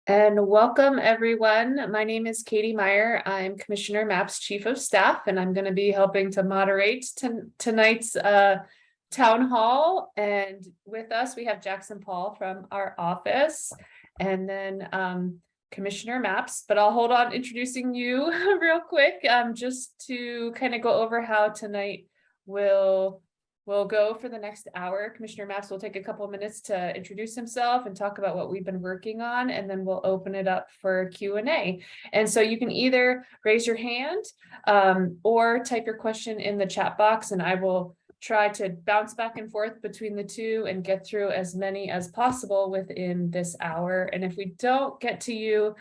And welcome, everyone. My name is Katie Meyer. I'm Commissioner Mapp's Chief of Staff, and I'm going to be helping to moderate tonight's town hall. And with us, we have Jackson Paul from our office, and then Commissioner Maps. But I'll hold on introducing you real quick, just to kind of go over how tonight will We'll go for the next hour. Commissioner Maps will take a couple of minutes to introduce himself and talk about what we've been working on, and then we'll open it up for Q&A. And so you can either raise your hand or type your question in the chat box, and I will try to bounce back and forth between the two and get through as many as possible within this hour. And if we don't get to you,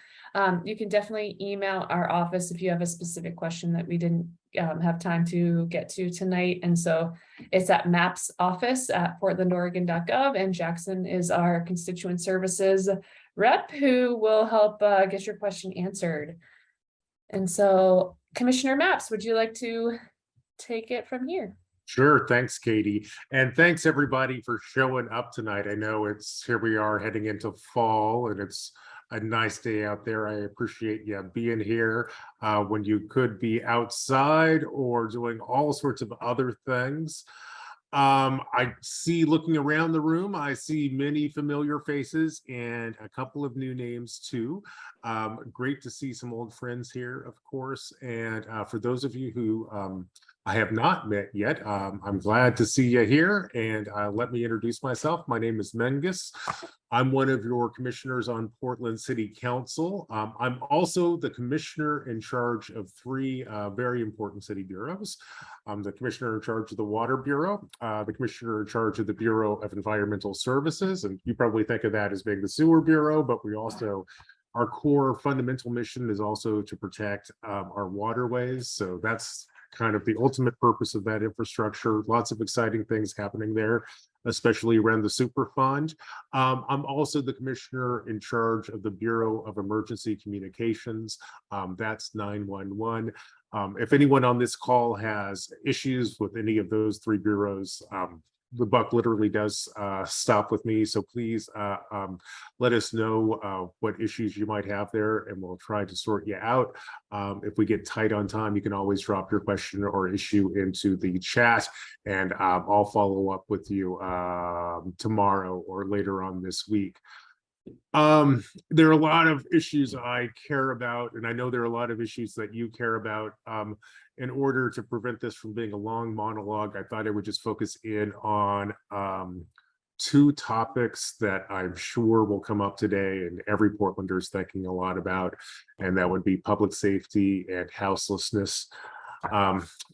you can definitely email our office if you have a specific question that we didn't have time to get to tonight. And so it's at MAPS office at portlandoregon.gov, and Jackson is our constituent services rep who will help get your question answered. And so Commissioner Maps, would you like to take it from here? Sure. Thanks, Katie. And thanks everybody for showing up tonight. I know here we are heading into fall and it's a nice day out there. I appreciate you being here when you could be outside or doing all sorts of other things. I see, looking around the room, I see many familiar faces and a couple of new names too. Great to see some old friends here, of course. And for those of you who I have not met yet, I'm glad to see you here. And let me introduce myself. My name is Mengus. I'm one of your commissioners on Portland City Council. I'm also the commissioner in charge of three very important city bureaus. I'm the commissioner in charge of the Water Bureau, the commissioner in charge of the Bureau of Environmental Services, and you probably think of that as being the Sewer Bureau, but we also, our core fundamental mission is also to protect our waterways. So that's kind of the ultimate purpose of that infrastructure. Lots of exciting things happening there, especially around the Superfund. I'm also the commissioner in charge of the Bureau of Emergency Communications. That's 911. If anyone on this call has issues with any of those three bureaus, the buck literally does stop with me. So please let us know what issues you might have there, and we'll try to sort you out. If we get tight on time, you can always drop your question or issue into the chat, and I'll follow up with you tomorrow or later on this week. There are a lot of issues I care about, and I know there are a lot of issues that you care about. In order to prevent this from being a long monologue, I thought I would just focus in on two topics that I'm sure will come up today and every Portlander is thinking a lot about, and that would be public safety and houselessness.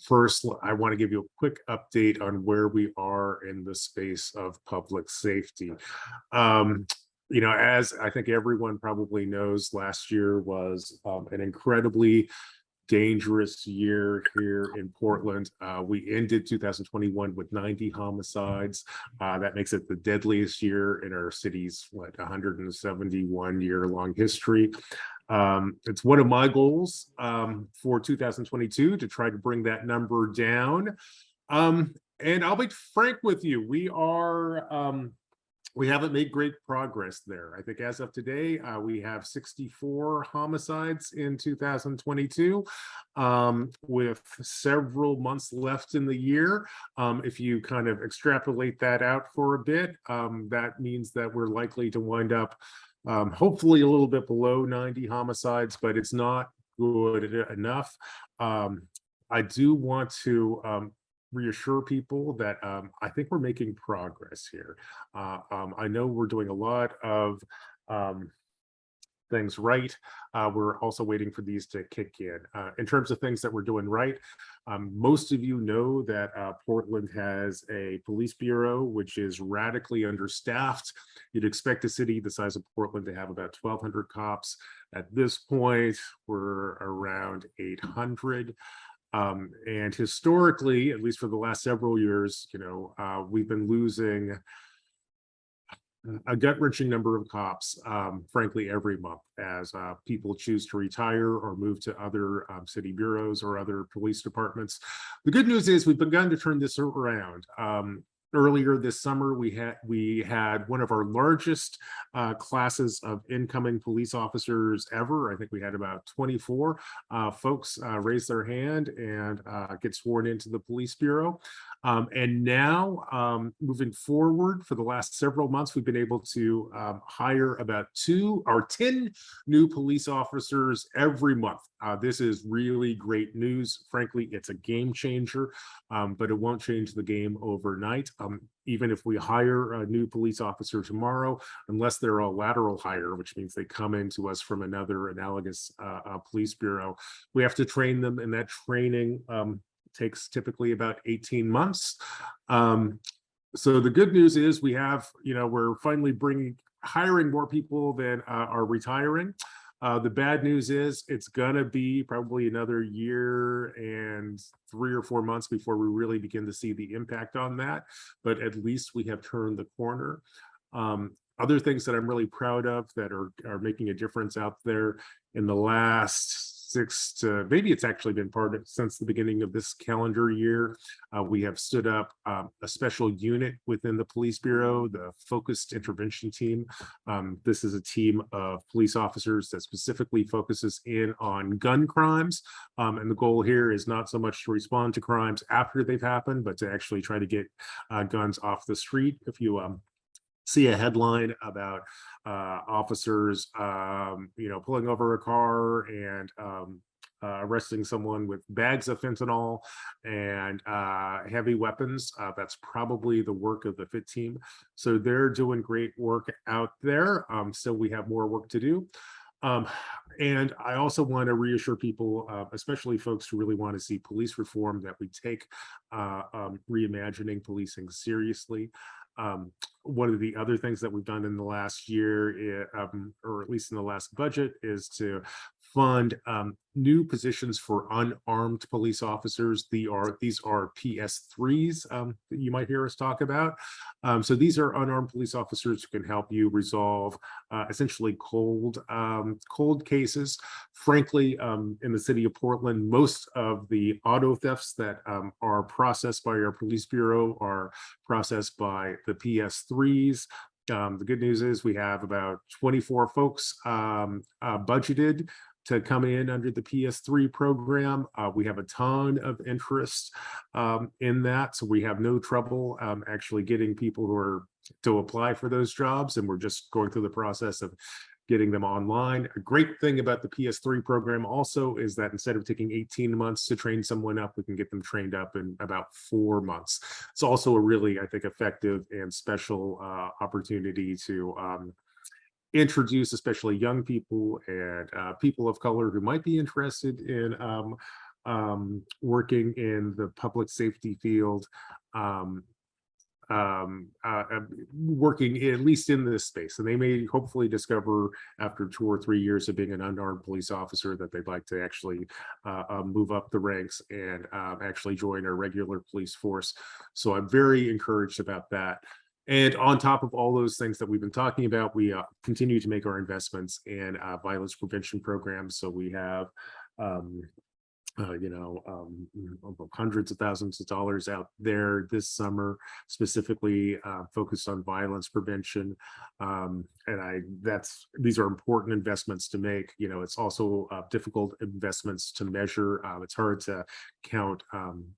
First, I want to give you a quick update on where we are in the space of public safety. You know, as I think everyone probably knows, last year was an incredibly dangerous year here in Portland. We ended 2021 with 90 homicides. That makes it the deadliest year in our city's 171-year-long history. It's one of my goals for 2022 to try to bring that number down. And I'll be frank with you, we haven't made great progress there. I think as of today, we have 64 homicides in 2022, with several months left in the year. If you kind of extrapolate that out for a bit, that means that we're likely to wind up hopefully a little bit below 90 homicides, but it's not good enough. I do want to reassure people that I think we're making progress here. I know we're doing a lot of things right. We're also waiting for these to kick in. In terms of things that we're doing right, most of you know that Portland has a police bureau, which is radically understaffed. You'd expect a city the size of Portland to have about 1,200 cops. At this point, we're around 800. And historically, at least for the last several years, you know, we've been losing a gut-wrenching number of cops, frankly, every month as people choose to retire or move to other city bureaus or other police departments. The good news is we've begun to turn this around. earlier this summer, we had one of our largest classes of incoming police officers ever. I think we had about 24 folks raise their hand and get sworn into the police bureau. And now, moving forward, for the last several months, we've been able to hire about 2 or 10 new police officers every month. This is really great news. Frankly, it's a game changer, but it won't change the game overnight. Even if we hire a new police officer tomorrow, unless they're a lateral hire, which means they come into us from another analogous police bureau, we have to train them, and that training takes typically about 18 months. So the good news is we have, we're finally hiring more people than are retiring. The bad news is it's gonna be probably another year and 3 or 4 months before we really begin to see the impact on that, but at least we have turned the corner. Other things that I'm really proud of that are making a difference out there in the last 6 to maybe it's actually been part of since the beginning of this calendar year. We have stood up a special unit within the police bureau, the Focused Intervention Team. This is a team of police officers that specifically focuses in on gun crimes. And the goal here is not so much to respond to crimes after they've happened, but to actually try to get guns off the street. If you see a headline about officers, pulling over a car and arresting someone with bags of fentanyl and heavy weapons, that's probably the work of the FIT team. So they're doing great work out there. Still, we have more work to do. And I also want to reassure people, especially folks who really want to see police reform, that we take reimagining policing seriously. One of the other things that we've done in the last year, or at least in the last budget, is to fund new positions for unarmed police officers. These are PS3s that you might hear us talk about. So these are unarmed police officers who can help you resolve essentially cold cases. Frankly, in the city of Portland, most of the auto thefts that are processed by our police bureau are processed by the PS3s. The good news is we have about 24 folks budgeted to come in under the PS3 program. We have a ton of interest in that, so we have no trouble actually getting people to apply for those jobs, and we're just going through the process of getting them online. A great thing about the PS3 program also is that instead of taking 18 months to train someone up, we can get them trained up in about 4 months. It's also a really, I think, effective and special opportunity to introduce especially young people and people of color who might be interested in working in the public safety field, working at least in this space. And they may hopefully discover after 2 or 3 years of being an unarmed police officer that they'd like to actually move up the ranks and actually join our regular police force. So I'm very encouraged about that. And on top of all those things that we've been talking about, we continue to make our investments in violence prevention programs. So we have, hundreds of thousands of dollars out there this summer, specifically focused on violence prevention. These are important investments to make. It's also difficult investments to measure. It's hard to count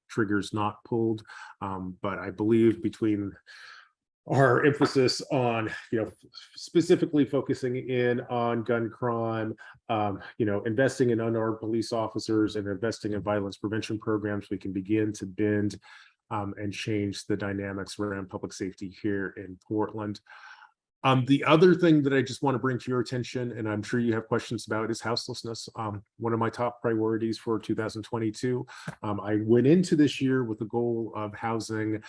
triggers not pulled, but I believe between our emphasis on, specifically focusing in on gun crime, investing in unarmed police officers and investing in violence prevention programs, we can begin to bend and change the dynamics around public safety here in Portland. The other thing that I just want to bring to your attention, and I'm sure you have questions about, is houselessness. One of my top priorities for 2022. I went into this year with the goal of housing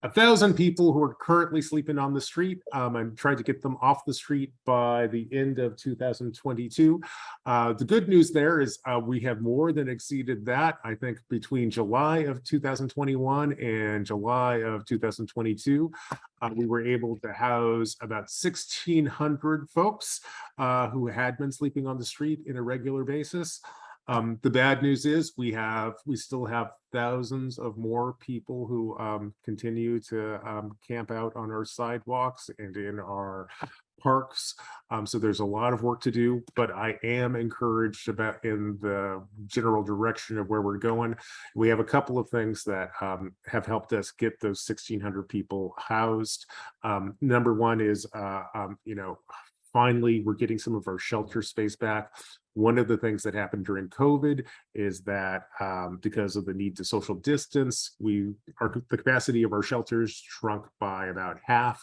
1,000 people who are currently sleeping on the street. I'm trying to get them off the street by the end of 2022. The good news there is we have more than exceeded that. I think between July of 2021 and July of 2022, we were able to house about 1,600 folks who had been sleeping on the street in a regular basis. The bad news is we still have thousands of more people who continue to camp out on our sidewalks and in our parks. So there's a lot of work to do, but I am encouraged about in the general direction of where we're going. We have a couple of things that have helped us get those 1,600 people housed. Number one is, finally, we're getting some of our shelter space back. One of the things that happened during COVID is that because of the need to social distance, the capacity of our shelters shrunk by about half.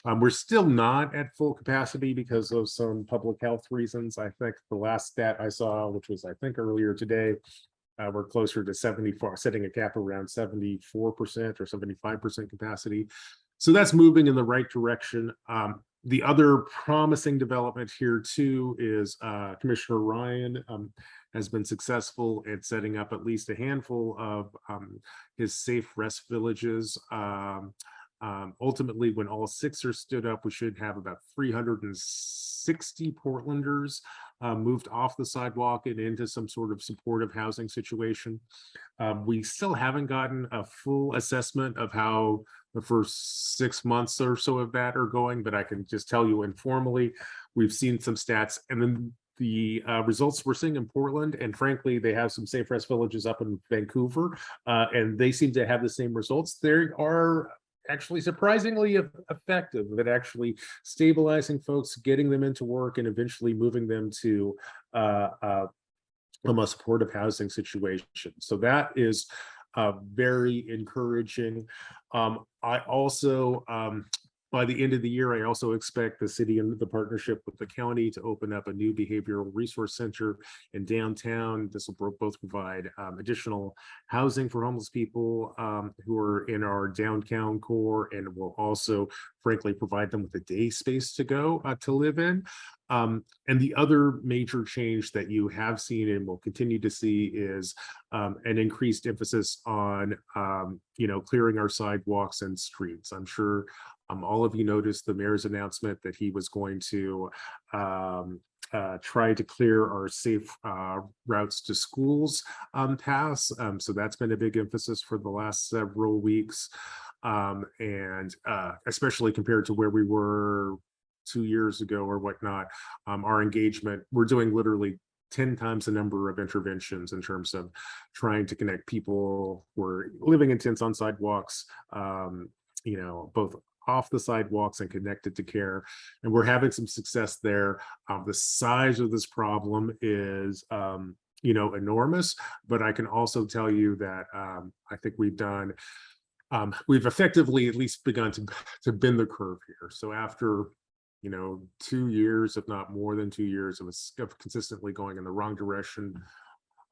We're still not at full capacity because of some public health reasons. I think the last stat I saw, which was I think earlier today, we're closer to 74, setting a cap around 74% or 75% capacity. So that's moving in the right direction. The other promising development here too is Commissioner Ryan has been successful at setting up at least a handful of his safe rest villages. Ultimately, when all 6 are stood up, we should have about 360 Portlanders moved off the sidewalk and into some sort of supportive housing situation. We still haven't gotten a full assessment of how the first 6 months or so of that are going, but I can just tell you informally, we've seen some stats, and then the results we're seeing in Portland, and frankly, they have some safe rest villages up in Vancouver, and they seem to have the same results. There are actually surprisingly effective at actually stabilizing folks, getting them into work, and eventually moving them to a supportive housing situation. So that is very encouraging. I also, by the end of the year, I also expect the city and the partnership with the county to open up a new behavioral resource center in downtown. This will both provide additional housing for homeless people who are in our downtown core, and will also, frankly, provide them with a day space to go to live in. And the other major change that you have seen and will continue to see is an increased emphasis on, clearing our sidewalks and streets. I'm sure all of you noticed the mayor's announcement that he was going to try to clear our safe routes to schools paths. So that's been a big emphasis for the last several weeks. And especially compared to where we were 2 years ago or whatnot, our engagement, we're doing literally 10 times the number of interventions in terms of trying to connect people who are living in tents on sidewalks, both off the sidewalks and connected to care. And we're having some success there. The size of this problem is, enormous, but I can also tell you that I think we've effectively at least begun to bend the curve here. So after 2 years, if not more than 2 years of consistently going in the wrong direction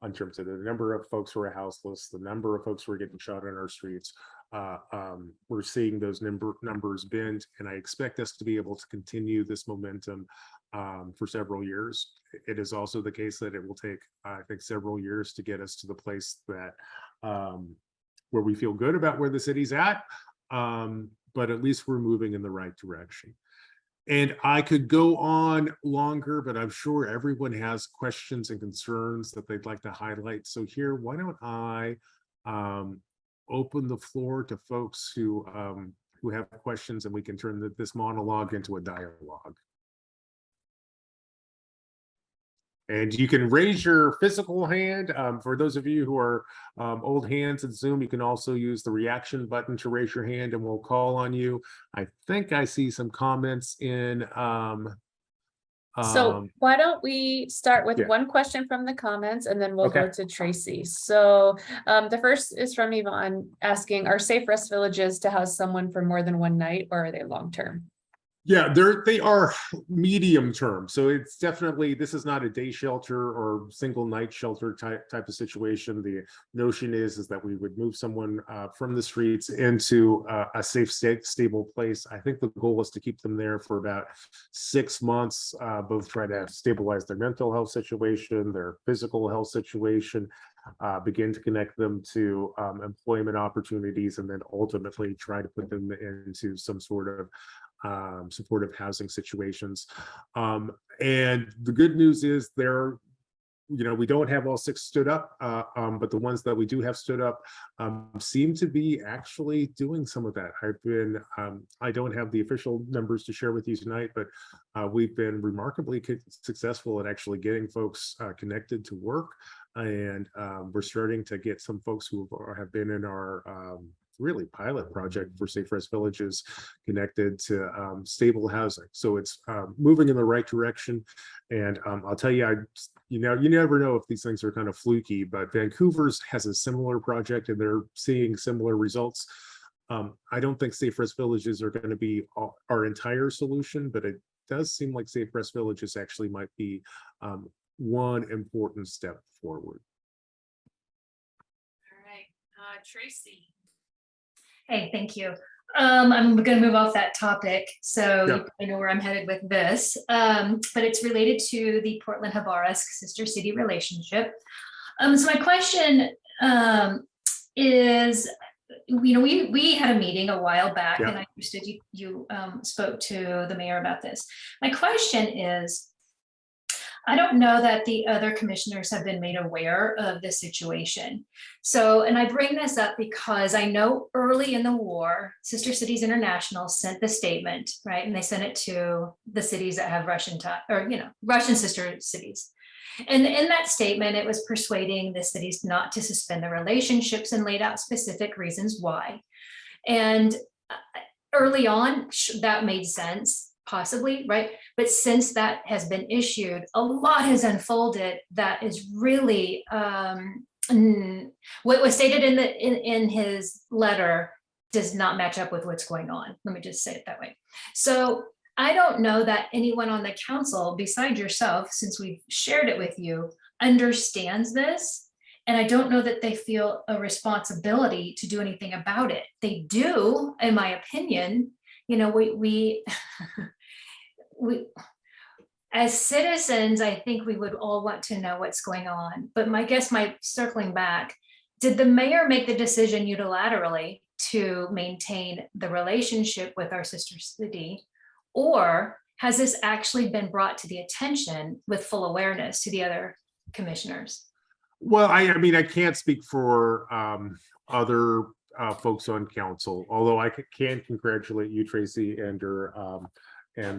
in terms of the number of folks who are houseless, the number of folks who are getting shot on our streets, we're seeing those numbers bend, and I expect us to be able to continue this momentum for several years. It is also the case that it will take, I think, several years to get us to the place that where we feel good about where the city's at, but at least we're moving in the right direction. And I could go on longer, but I'm sure everyone has questions and concerns that they'd like to highlight. So here, why don't I open the floor to folks who have questions, and we can turn this monologue into a dialogue. And you can raise your physical hand. For those of you who are old hands in Zoom, you can also use the reaction button to raise your hand and we'll call on you. I think I see some comments in. So why don't we start with one question from the comments, and then we'll go to Tracy. So the first is from Yvonne asking, are safe rest villages to house someone for more than one night, or are they long-term? Yeah, they are medium term. So it's definitely, this is not a day shelter or single night shelter type of situation. The notion is that we would move someone from the streets into a safe, stable place. I think the goal is to keep them there for about 6 months, both try to stabilize their mental health situation, their physical health situation, begin to connect them to employment opportunities, and then ultimately try to put them into some sort of supportive housing situations. And the good news is we don't have all 6 stood up, but the ones that we do have stood up seem to be actually doing some of that. I don't have the official numbers to share with you tonight, but we've been remarkably successful at actually getting folks connected to work. And we're starting to get some folks who have been in our really pilot project for Safe Rest Villages connected to stable housing. So it's moving in the right direction. And I'll tell you, you never know if these things are kind of fluky, but Vancouver's has a similar project and they're seeing similar results. I don't think Safe Rest Villages are going to be our entire solution, but it does seem like Safe Rest Villages actually might be one important step forward. All right, Tracy. Hey, thank you. I'm going to move off that topic, so Yeah. you probably know where I'm headed with this, but it's related to the Portland-Havarisk sister city relationship. So my question is, we had a meeting a while back, Yeah. and I understood you spoke to the mayor about this. My question is, I don't know that the other commissioners have been made aware of this situation. So, and I bring this up because I know early in the war, Sister Cities International sent the statement, right? And they sent it to the cities that have Russian sister cities. And in that statement, it was persuading the cities not to suspend the relationships and laid out specific reasons why. And early on, that made sense. Possibly, right? But since that has been issued, a lot has unfolded that is really what was stated in his letter does not match up with what's going on. Let me just say it that way. So I don't know that anyone on the council besides yourself, since we've shared it with you, understands this. And I don't know that they feel a responsibility to do anything about it. They do, in my opinion. We as citizens, I think we would all want to know what's going on. But my circling back, did the mayor make the decision unilaterally to maintain the relationship with our sister city? Or has this actually been brought to the attention with full awareness to the other commissioners? Well, I mean, I can't speak for other folks on council, although I can congratulate you, Tracy, and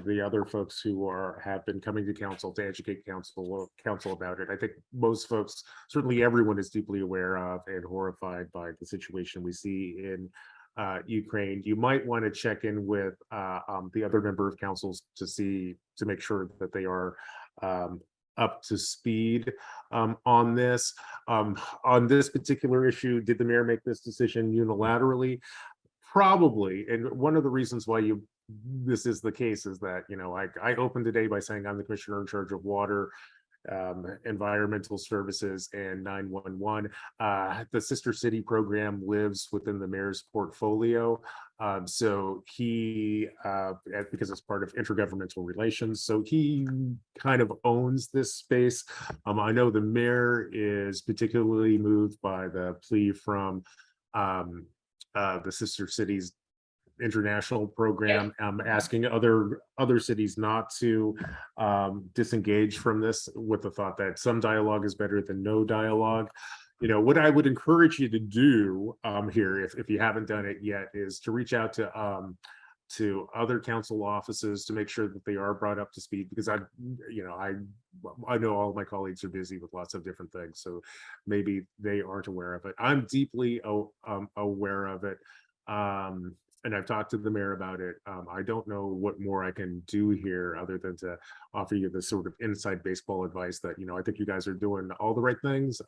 the other folks who have been coming to council to educate council about it. I think most folks, certainly everyone, is deeply aware of and horrified by the situation we see in Ukraine. You might want to check in with the other member of councils to make sure that they are up to speed on this. On this particular issue, did the mayor make this decision unilaterally? Probably. And one of the reasons why this is the case is that, I opened today by saying I'm the commissioner in charge of water, environmental services, and 911. The Sister City program lives within the mayor's portfolio. So he, because it's part of intergovernmental relations, so he kind of owns this space. I know the mayor is particularly moved by the plea from the Sister Cities International program, asking other cities not to disengage from this, with the thought that some dialogue is better than no dialogue. What I would encourage you to do here, if you haven't done it yet, is to reach out to other council offices to make sure that they are brought up to speed, because I know all of my colleagues are busy with lots of different things, so maybe they aren't aware of it. I'm deeply aware of it. And I've talked to the mayor about it. I don't know what more I can do here other than to offer you this sort of inside baseball advice that, I think you guys are doing all the right things.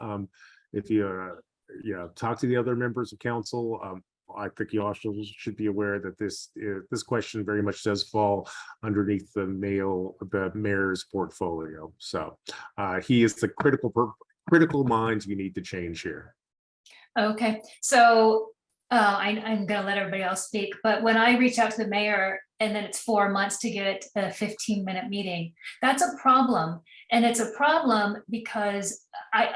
If you talk to the other members of council, I think you also should be aware that this question very much does fall underneath the mayor's portfolio. So he is the critical mind you need to change here. Okay, so I'm going to let everybody else speak, but when I reach out to the mayor and then it's 4 months to get a 15-minute meeting, that's a problem. And it's a problem because I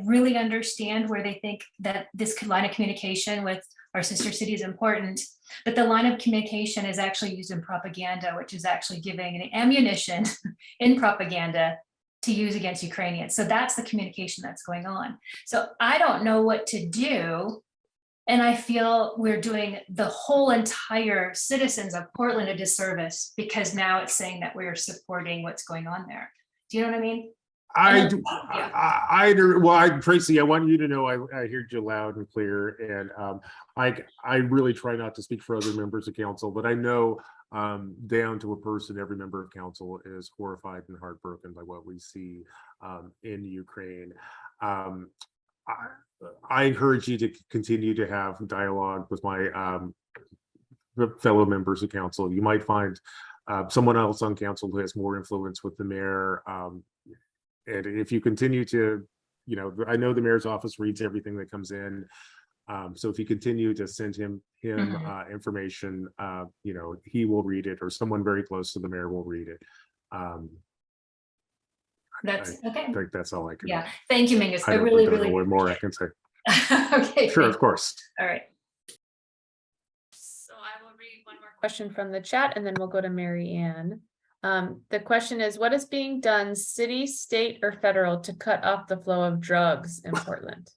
really understand where they think that this line of communication with our sister city is important, but the line of communication is actually used in propaganda, which is actually giving an ammunition in propaganda to use against Ukrainians. So that's the communication that's going on. So I don't know what to do. And I feel we're doing the whole entire citizens of Portland a disservice because now it's saying that we're supporting what's going on there. Do you know what I mean? I And do. yeah. Well, Tracy, I want you to know I heard you loud and clear, and I really try not to speak for other members of council, but I know down to a person, every member of council is horrified and heartbroken by what we see in Ukraine. I encourage you to continue to have dialogue with my fellow members of council. You might find someone else on council who has more influence with the mayor. And if you continue to, I know the mayor's office reads everything that comes in. So if you continue to send him information, he will read it, or someone very close to the mayor will read it. That's okay. I think that's all I can. Yeah. Thank you, Mingus. I don't know what more I can say. Okay. Sure, of course. All right. So I will read one more question from the chat and then we'll go to Mary Ann. The question is, what is being done, city, state, or federal, to cut off the flow of drugs in Portland?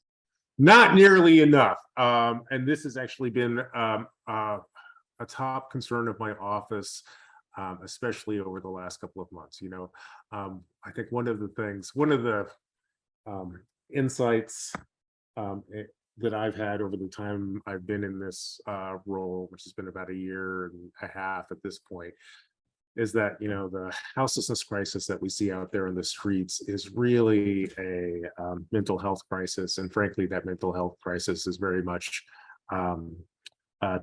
Not nearly enough. And this has actually been a top concern of my office, especially over the last couple of months. I think one of the insights that I've had over the time I've been in this role, which has been about a year and a half at this point, is that the houselessness crisis that we see out there in the streets is really a mental health crisis, and frankly, that mental health crisis is very much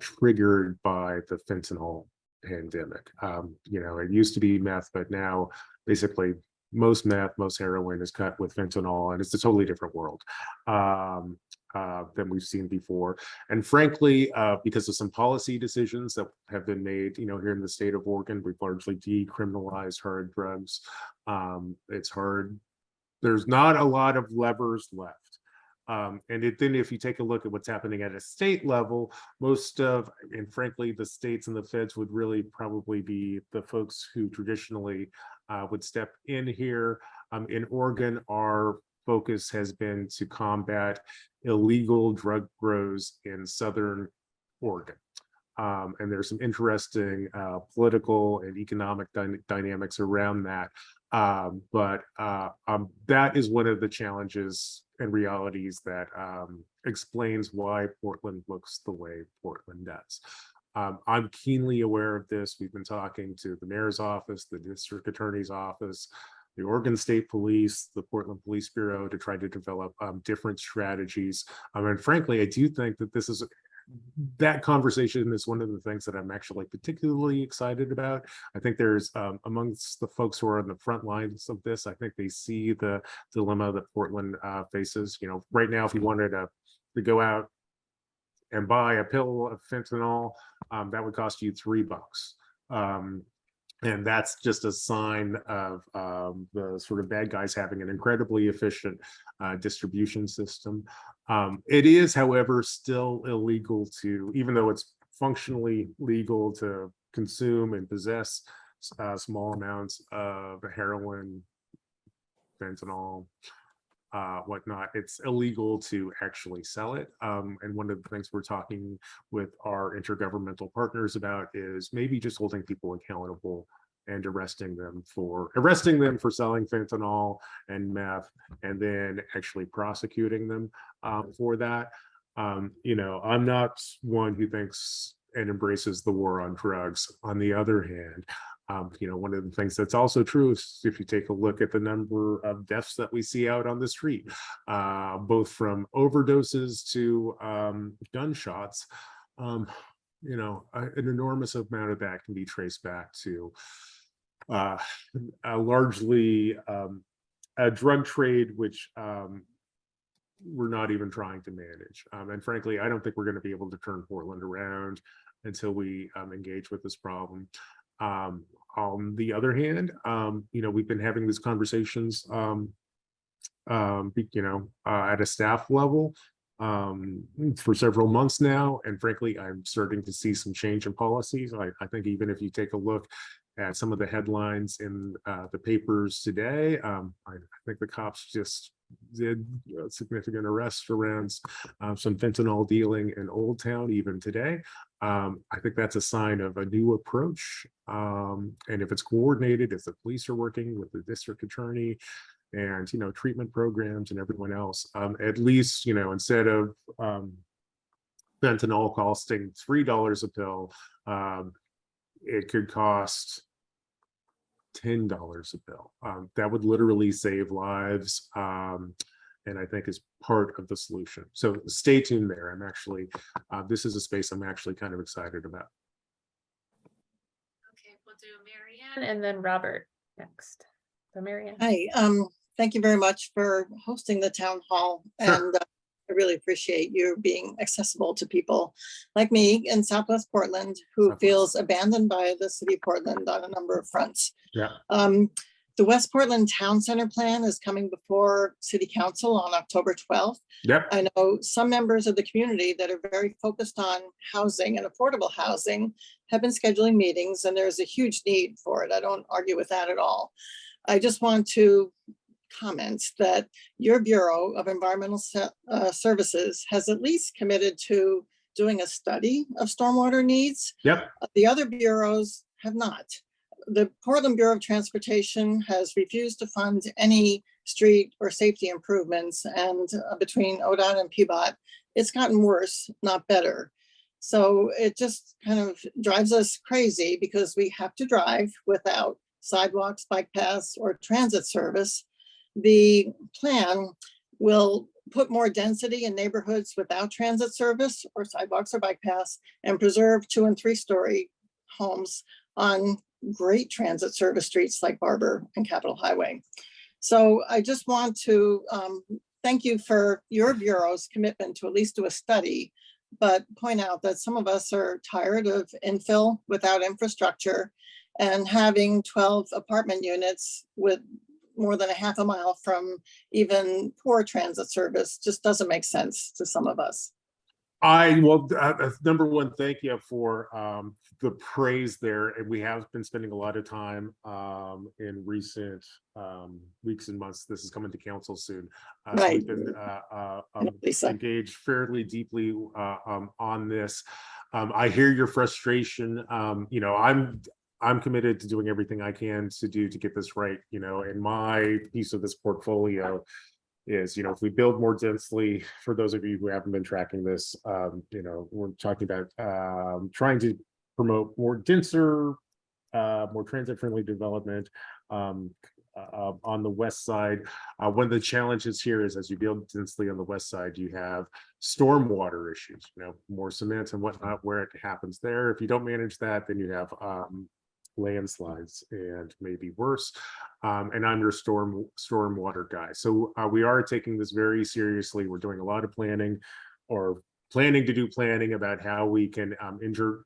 triggered by the fentanyl pandemic. It used to be meth, but now basically most meth, most heroin is cut with fentanyl, and it's a totally different world than we've seen before. And frankly, because of some policy decisions that have been made, here in the state of Oregon, we've largely decriminalized hard drugs. It's hard. There's not a lot of levers left. Then if you take a look at what's happening at a state level, and frankly, the states and the feds would really probably be the folks who traditionally would step in here. In Oregon, our focus has been to combat illegal drug grows in Southern Oregon. And there's some interesting political and economic dynamics around that. But that is one of the challenges and realities that explains why Portland looks the way Portland does. I'm keenly aware of this. We've been talking to the mayor's office, the district attorney's office, the Oregon State Police, the Portland Police Bureau, to try to develop different strategies. And frankly, I do think that that conversation is one of the things that I'm actually particularly excited about. I think there's amongst the folks who are on the front lines of this, I think they see the dilemma that Portland faces. Right now, if you wanted to go out and buy a pill of fentanyl, that would cost you $3. And that's just a sign of the sort of bad guys having an incredibly efficient distribution system. It is, however, still illegal even though it's functionally legal to consume and possess small amounts of heroin, fentanyl, whatnot, it's illegal to actually sell it. And one of the things we're talking with our intergovernmental partners about is maybe just holding people accountable and arresting them for selling fentanyl and meth, and then actually prosecuting them for that. I'm not one who thinks and embraces the war on drugs. On the other hand, one of the things that's also true is if you take a look at the number of deaths that we see out on the street, both from overdoses to gunshots, an enormous amount of that can be traced back to largely a drug trade, which we're not even trying to manage. And frankly, I don't think we're going to be able to turn Portland around until we engage with this problem. On the other hand, we've been having these conversations, at a staff level for several months now. And frankly, I'm starting to see some change in policies. I think even if you take a look at some of the headlines in the papers today. I think the cops just did significant arrests around some fentanyl dealing in Old Town even today. I think that's a sign of a new approach. And if it's coordinated, if the police are working with the district attorney and, treatment programs and everyone else, at least, instead of fentanyl costing $3 a pill, it could cost $10 a pill. That would literally save lives, and I think is part of the solution. So stay tuned there. I'm actually, this is a space I'm actually kind of excited about. Okay, we'll do Marianne and then Robert next. So Marianne. Hi, thank you very much for hosting the town hall. Sure. And I really appreciate you being accessible to people like me in Southwest Portland who Southwest. feels abandoned by the city of Portland on a number of fronts. Yeah. The West Portland Town Center Plan is coming before City Council on October 12th. Yep. I know some members of the community that are very focused on housing and affordable housing have been scheduling meetings, and there's a huge need for it. I don't argue with that at all. I just want to comment that your Bureau of Environmental Services has at least committed to doing a study of stormwater needs. Yep. The other bureaus have not. The Portland Bureau of Transportation has refused to fund any street or safety improvements, and between ODOT and PBOT, it's gotten worse, not better. So it just kind of drives us crazy because we have to drive without sidewalks, bike paths, or transit service. The plan will put more density in neighborhoods without transit service or sidewalks or bike paths and preserve 2- and 3-story homes on great transit service streets like Barber and Capitol Highway. So I just want to thank you for your bureau's commitment to at least do a study, but point out that some of us are tired of infill without infrastructure, and having 12 apartment units with more than a half a mile from even poor transit service just doesn't make sense to some of us. Number one, thank you for the praise there. And we have been spending a lot of time in recent weeks and months. This is coming to council soon. So Right. we've been Lisa. engaged fairly deeply on this. I hear your frustration. I'm committed to doing everything I can to get this right. And my piece of this portfolio is, if we build more densely, for those of you who haven't been tracking this, we're talking about trying to promote more denser, more transit-friendly development on the west side. One of the challenges here is as you build densely on the west side, you have stormwater issues, more cement and whatnot, where it happens there. If you don't manage that, then you have landslides and maybe worse. And I'm your stormwater guy. So we are taking this very seriously. We're doing a lot of planning, or planning to do planning about how we can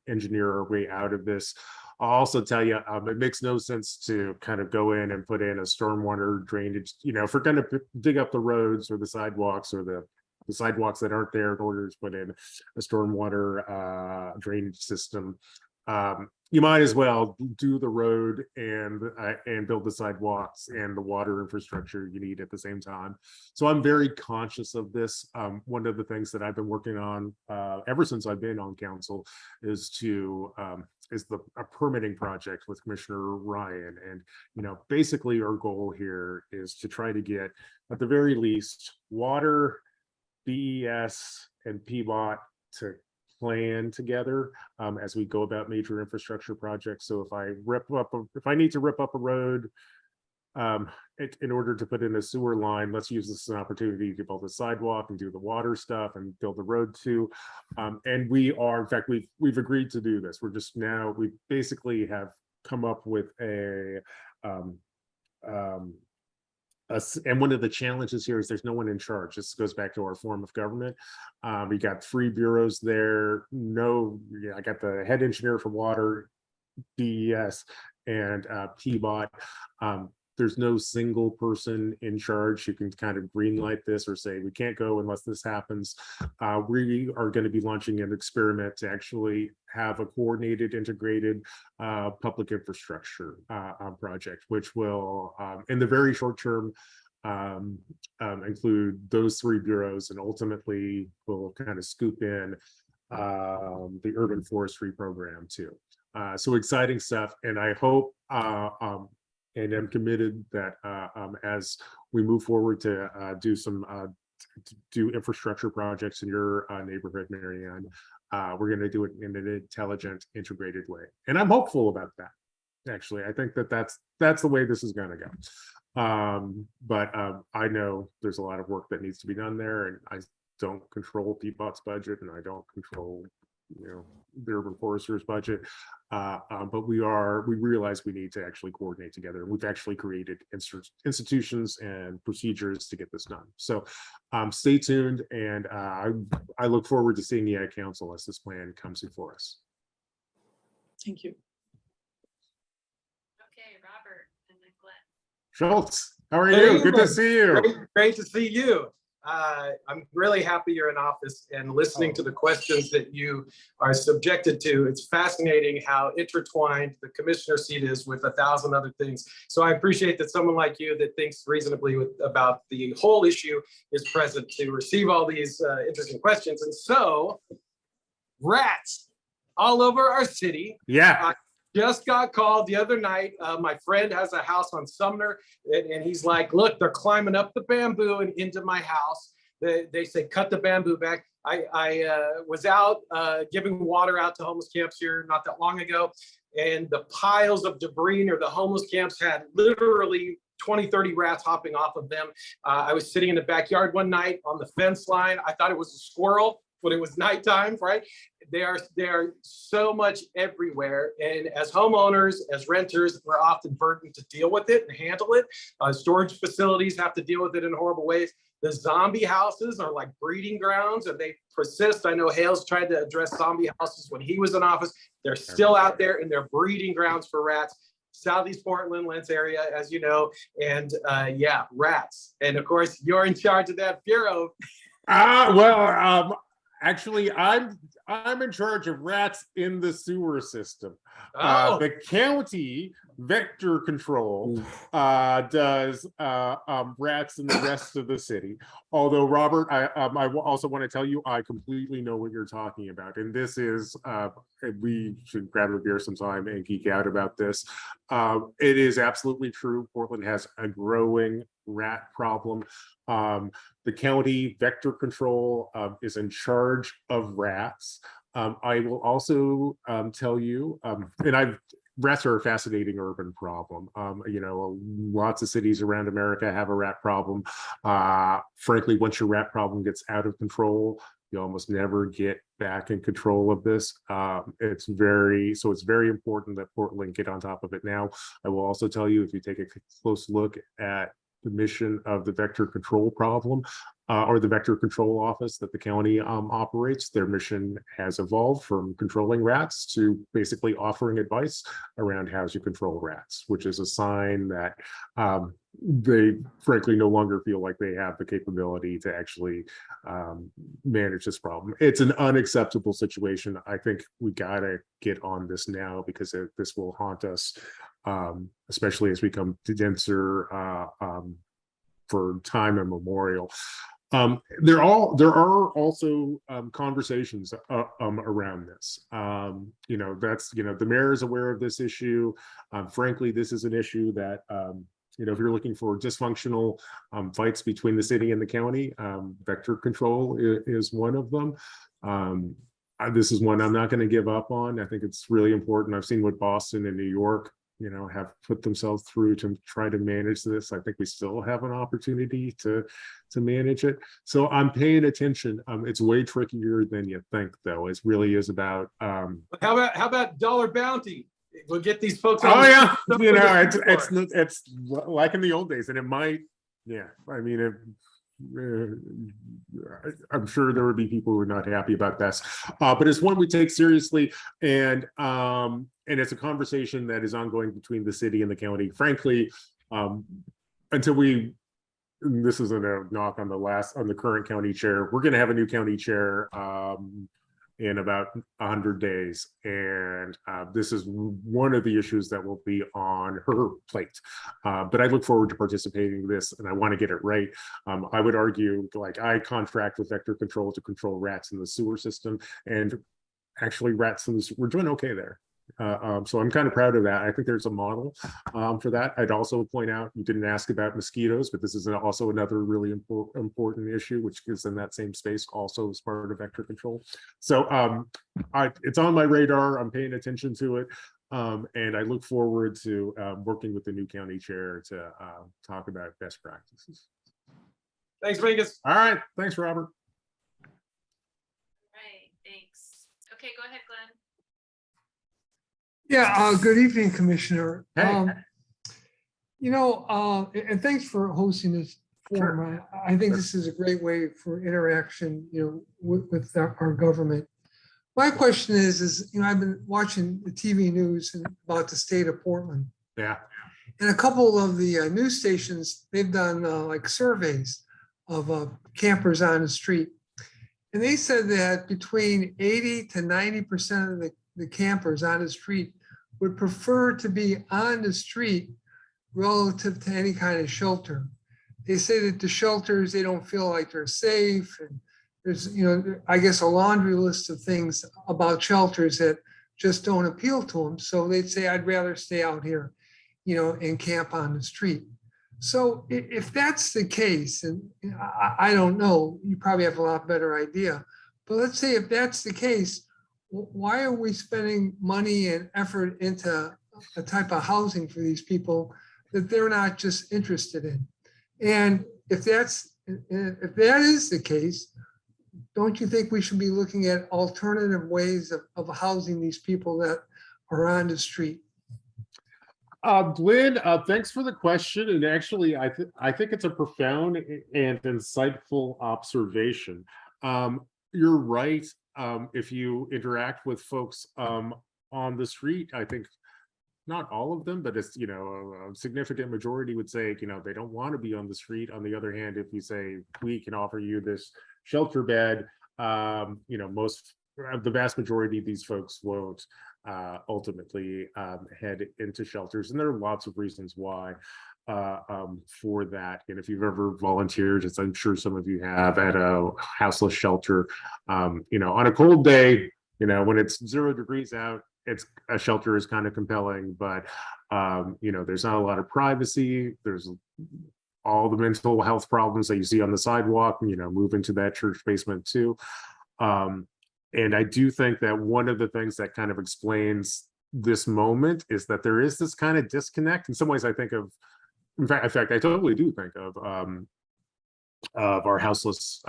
engineer our way out of this. I'll also tell you, it makes no sense to kind of go in and put in a stormwater drainage, if we're going to dig up the roads or the sidewalks or the sidewalks that aren't there in order to put in a stormwater drainage system. You might as well do the road and build the sidewalks and the water infrastructure you need at the same time. So I'm very conscious of this. One of the things that I've been working on ever since I've been on council is a permitting project with Commissioner Ryan. And basically our goal here is to try to get, at the very least, water, BES, and PBOT to plan together as we go about major infrastructure projects. So if I need to rip up a road in order to put in a sewer line, let's use this as an opportunity to build a sidewalk and do the water stuff and build the road too. And we are, in fact, we've agreed to do this. We basically have come up with and one of the challenges here is there's no one in charge. This goes back to our form of government. We got 3 bureaus there. I got the head engineer for water, DES, and PBOT. there's no single person in charge who can kind of green light this or say, we can't go unless this happens. We are going to be launching an experiment to actually have a coordinated, integrated public infrastructure project, which will, in the very short term, include those 3 bureaus, and ultimately will kind of scoop in the urban forestry program too. So exciting stuff, and I hope and I'm committed that as we move forward to do infrastructure projects in your neighborhood, Marianne, we're going to do it in an intelligent, integrated way, and I'm hopeful about that. Actually, I think that that's the way this is going to go. But I know there's a lot of work that needs to be done there, and I don't control PBOT's budget, and I don't control, the urban forester's budget. But we realize we need to actually coordinate together. We've actually created institutions and procedures to get this done. So stay tuned, and I look forward to seeing you at council as this plan comes before us. Thank you. Okay, Robert and then Glenn. Schultz, how are Good you? Good to evening. see you. Great to see you. I'm really happy you're in office and listening to the questions that you are subjected to. It's fascinating how intertwined the commissioner seat is with 1,000 other things. So I appreciate that someone like you that thinks reasonably about the whole issue is present to receive all these interesting questions. And so, rats all over our city. Yeah. Just got called the other night. My friend has a house on Sumner, and he's like, look, they're climbing up the bamboo and into my house. They say, cut the bamboo back. I was out giving water out to homeless camps here not that long ago, and the piles of debris near the homeless camps had literally 20, 30 rats hopping off of them. I was sitting in the backyard one night on the fence line. I thought it was a squirrel, but it was nighttime, right? They are so much everywhere. And as homeowners, as renters, we're often burdened to deal with it and handle it. Storage facilities have to deal with it in horrible ways. The zombie houses are like breeding grounds, and they persist. I know Hales tried to address zombie houses when he was in office. They're still out there, and they're breeding grounds for rats. Southeast Portland, Lents area, as you know, and yeah, rats. And of course, you're in charge of that bureau. Actually, I'm in charge of rats in the sewer system. Oh. The county vector control does rats in the rest of the city. Although, Robert, I also want to tell you, I completely know what you're talking about. And this is, we should grab a beer sometime and geek out about this. It is absolutely true. Portland has a growing rat problem. The county vector control is in charge of rats. I will also tell you, rats are a fascinating urban problem. Lots of cities around America have a rat problem. Frankly, once your rat problem gets out of control, you almost never get back in control of this. It's very important that Portland get on top of it now. I will also tell you, if you take a close look at the mission of the vector control problem, or the vector control office that the county operates, their mission has evolved from controlling rats to basically offering advice around how to control rats, which is a sign that they frankly no longer feel like they have the capability to actually manage this problem. It's an unacceptable situation. I think we gotta get on this now, because this will haunt us, especially as we come to denser for time immemorial. There are also conversations around this. The mayor is aware of this issue. Frankly, this is an issue that if you're looking for dysfunctional fights between the city and the county, vector control is one of them. This is one I'm not going to give up on. I think it's really important. I've seen what Boston and New York have put themselves through to try to manage this. I think we still have an opportunity to manage it. So I'm paying attention. It's way trickier than you think, though. It really is about. How about dollar bounty? We'll get these folks. Oh yeah, it's like in the old days, and it might. Yeah, I mean, I'm sure there would be people who are not happy about this, but it's one we take seriously, and it's a conversation that is ongoing between the city and the county. Frankly, Until we, this isn't a knock on the current county chair, we're gonna have a new county chair in about 100 days. And this is one of the issues that will be on her plate. But I look forward to participating in this, and I want to get it right. I would argue, like, I contract with Vector Control to control rats in the sewer system, and actually rats in the, we're doing okay there. So I'm kind of proud of that. I think there's a model for that. I'd also point out, you didn't ask about mosquitoes, but this is also another really important issue, which is in that same space, also as part of Vector Control. So it's on my radar. I'm paying attention to it. And I look forward to working with the new county chair to talk about best practices. Thanks, Mingus. All right. Thanks, Robert. Right, thanks. Okay, go ahead, Glenn. Yeah, good evening, Commissioner. Hey. And thanks for hosting this forum. I think this is a great way for interaction, with our government. My question is, I've been watching the TV news about the state of Portland. Yeah. And a couple of the news stations, they've done like surveys of campers on the street. And they said that between 80 to 90% of the campers on the street would prefer to be on the street relative to any kind of shelter. They say that the shelters, they don't feel like they're safe. And there's, I guess, a laundry list of things about shelters that just don't appeal to them. So they'd say, I'd rather stay out here, and camp on the street. So if that's the case, and I don't know, you probably have a lot better idea, but let's say if that's the case, why are we spending money and effort into a type of housing for these people that they're not just interested in? And if that is the case, don't you think we should be looking at alternative ways of housing these people that are on the street? Glenn, thanks for the question. And actually, I think it's a profound and insightful observation. You're right. If you interact with folks on the street, I think not all of them, but it's, a significant majority would say, they don't want to be on the street. On the other hand, if you say, we can offer you this shelter bed, the vast majority of these folks won't ultimately head into shelters. And there are lots of reasons why for that. And if you've ever volunteered, as I'm sure some of you have, at a houseless shelter, on a cold day, when it's 0 degrees out, a shelter is kind of compelling, but there's not a lot of privacy. There's all the mental health problems that you see on the sidewalk, move into that church basement too. And I do think that one of the things that kind of explains this moment is that there is this kind of disconnect. In some ways, I think of, in fact, I totally do think of our houseless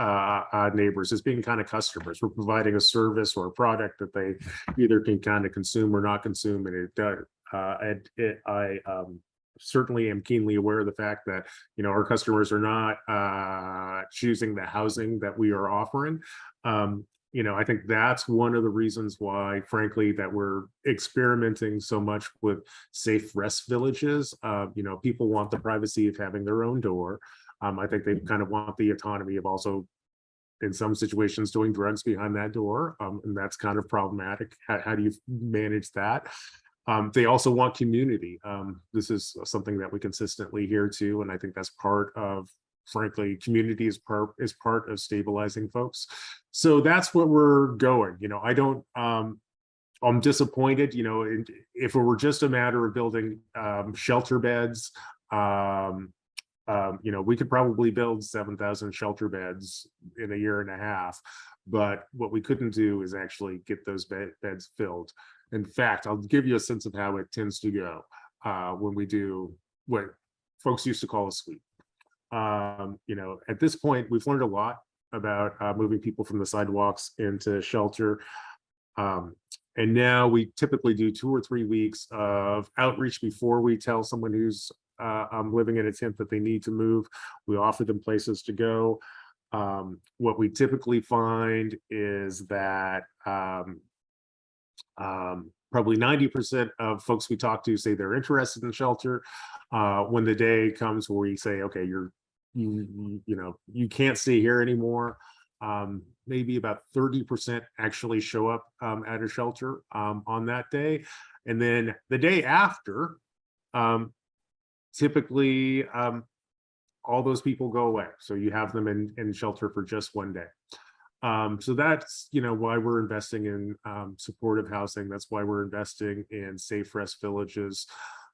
neighbors as being kind of customers. We're providing a service or a product that they either can kind of consume or not consume, and it does. I certainly am keenly aware of the fact that our customers are not choosing the housing that we are offering. I think that's one of the reasons why, frankly, that we're experimenting so much with safe rest villages. People want the privacy of having their own door. I think they kind of want the autonomy of also, in some situations, doing drugs behind that door. And that's kind of problematic. How do you manage that? They also want community. This is something that we consistently hear too. And I think that's part of, frankly, community is part of stabilizing folks. So that's where we're going. I'm disappointed, if it were just a matter of building shelter beds, we could probably build 7,000 shelter beds in a year and a half, but what we couldn't do is actually get those beds filled. In fact, I'll give you a sense of how it tends to go when we do what folks used to call a sweep. At this point, we've learned a lot about moving people from the sidewalks into shelter. And now we typically do 2 or 3 weeks of outreach before we tell someone who's living in a tent that they need to move. We offer them places to go. What we typically find is that probably 90% of folks we talk to say they're interested in shelter. When the day comes where we say, okay, you can't stay here anymore. Maybe about 30% actually show up at a shelter on that day. And then the day after, typically all those people go away. So you have them in shelter for just one day. So that's, why we're investing in supportive housing. That's why we're investing in safe rest villages.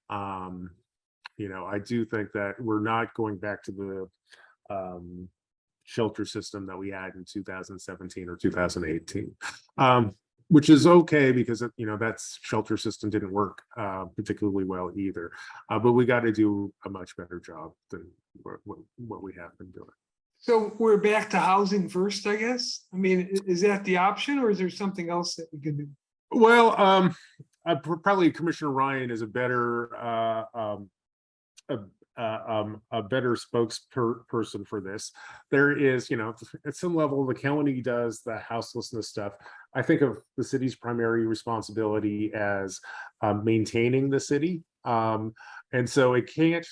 I do think that we're not going back to the shelter system that we had in 2017 or 2018, which is okay because, that shelter system didn't work particularly well either. But we got to do a much better job than what we have been doing. So we're back to housing first, I guess. I mean, is that the option, or is there something else that we can do? Well, probably Commissioner Ryan is a better spokesperson for this. There is, at some level, the county does the houselessness stuff. I think of the city's primary responsibility as maintaining the city. And so it can't,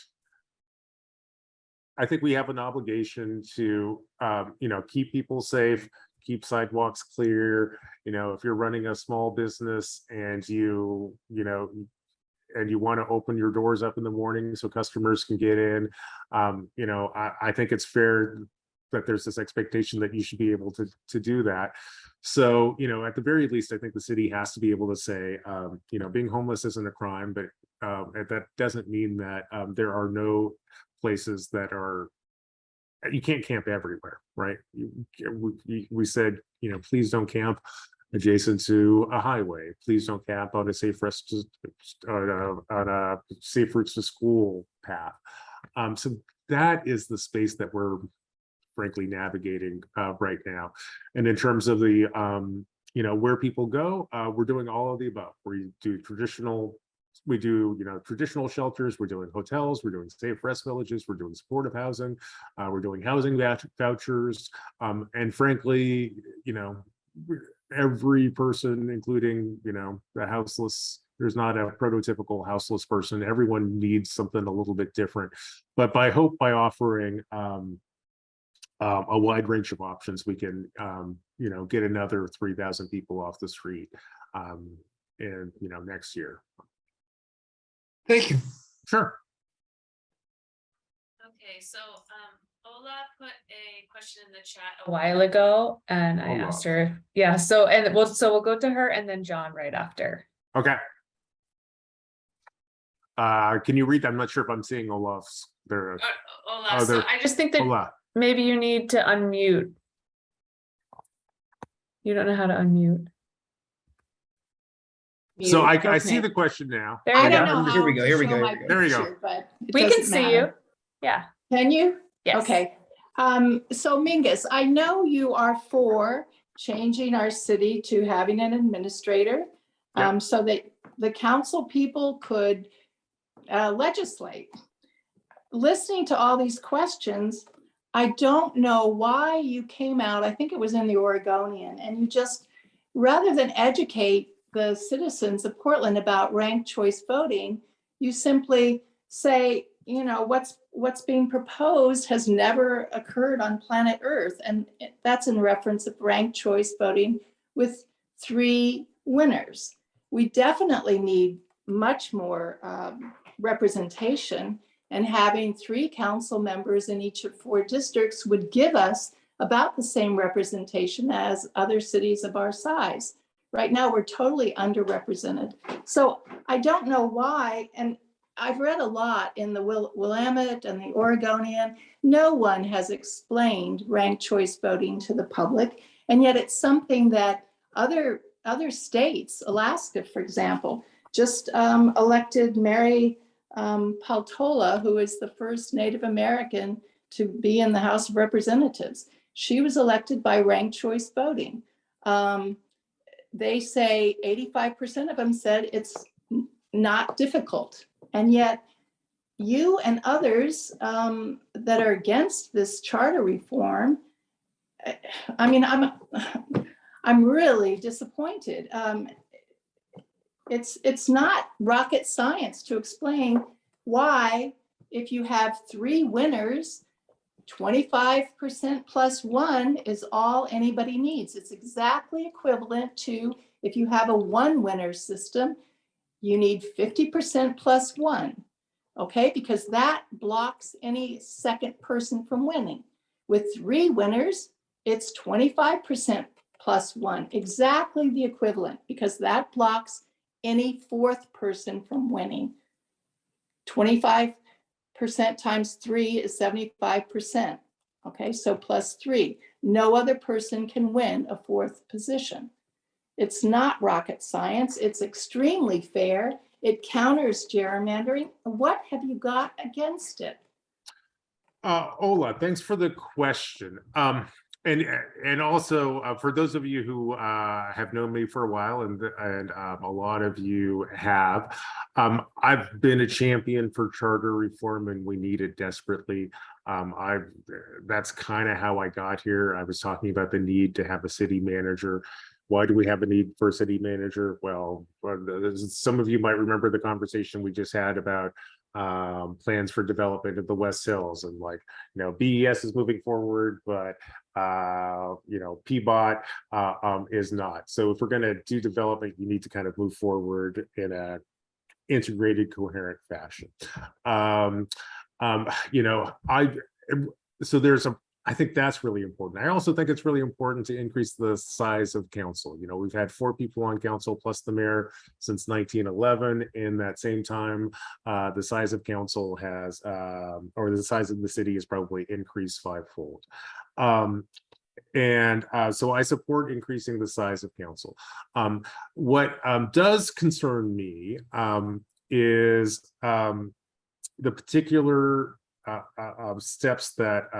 I think we have an obligation to, keep people safe, keep sidewalks clear. If you're running a small business and you want to open your doors up in the morning so customers can get in, I think it's fair that there's this expectation that you should be able to do that. So, at the very least, I think the city has to be able to say, being homeless isn't a crime, but that doesn't mean that there are no places that you can't camp everywhere, right? We said, please don't camp adjacent to a highway. Please don't camp on a safe on a safe routes to school path. So that is the space that we're frankly navigating right now. And in terms of the where people go, we're doing all of the above. We do traditional shelters, we're doing hotels, we're doing safe rest villages, we're doing supportive housing, we're doing housing vouchers, and frankly, every person, including the houseless, there's not a prototypical houseless person. Everyone needs something a little bit different, but by offering a wide range of options, we can get another 3,000 people off the street in next year. Thank you. Sure. Okay, so Ola put a question in the chat a while ago, and I Ola. asked her, we'll go to her and then John right after. Okay. Can you read? I'm not sure if I'm seeing Olaf's there. Ola, so I just think that Ola. maybe you need to unmute. You don't know how to unmute. So I see the question now. There I you don't go. know how Here we go, here we to show go, my here we go. There you go. picture, but it We can doesn't see you. matter. Yeah. Can you? Yes. Okay. So Mingus, I know you are for changing our city to having an administrator, Yep. so that the council people could legislate. Listening to all these questions, I don't know why you came out, I think it was in the Oregonian, and you just, rather than educate the citizens of Portland about ranked choice voting, you simply say, what's being proposed has never occurred on planet Earth. And that's in reference of ranked choice voting with 3 winners. We definitely need much more representation, and having 3 council members in each of 4 districts would give us about the same representation as other cities of our size. Right now, we're totally underrepresented. So I don't know why, and I've read a lot in the Willamette and the Oregonian. No one has explained ranked choice voting to the public, and yet it's something that other states, Alaska, for example, just elected Mary Paltola, who is the first Native American to be in the House of Representatives. She was elected by ranked choice voting. They say 85% of them said it's not difficult. And yet you and others that are against this charter reform, I'm really disappointed. It's not rocket science to explain why, if you have 3 winners, 25% plus 1 is all anybody needs. It's exactly equivalent to if you have a 1 winner system, you need 50% plus 1. Okay, because that blocks any second person from winning. With 3 winners, it's 25% plus 1, exactly the equivalent, because that blocks any 4th person from winning. 25% times 3 is 75%. Okay, so plus 3. No other person can win a 4th position. It's not rocket science. It's extremely fair. It counters gerrymandering. What have you got against it? Ola, thanks for the question. And also for those of you who have known me for a while, and a lot of you have, I've been a champion for charter reform, and we need it desperately. That's kind of how I got here. I was talking about the need to have a city manager. Why do we have a need for a city manager? Well, some of you might remember the conversation we just had about plans for development of the West Hills, and like, BES is moving forward, but PBOT is not. So if we're going to do development, you need to kind of move forward in a integrated, coherent fashion. So I think that's really important. I also think it's really important to increase the size of council. We've had 4 people on council plus the mayor since 1911. In that same time, the size of council has, or the size of the city has probably increased 5-fold. So I support increasing the size of council. What does concern me is the particular steps that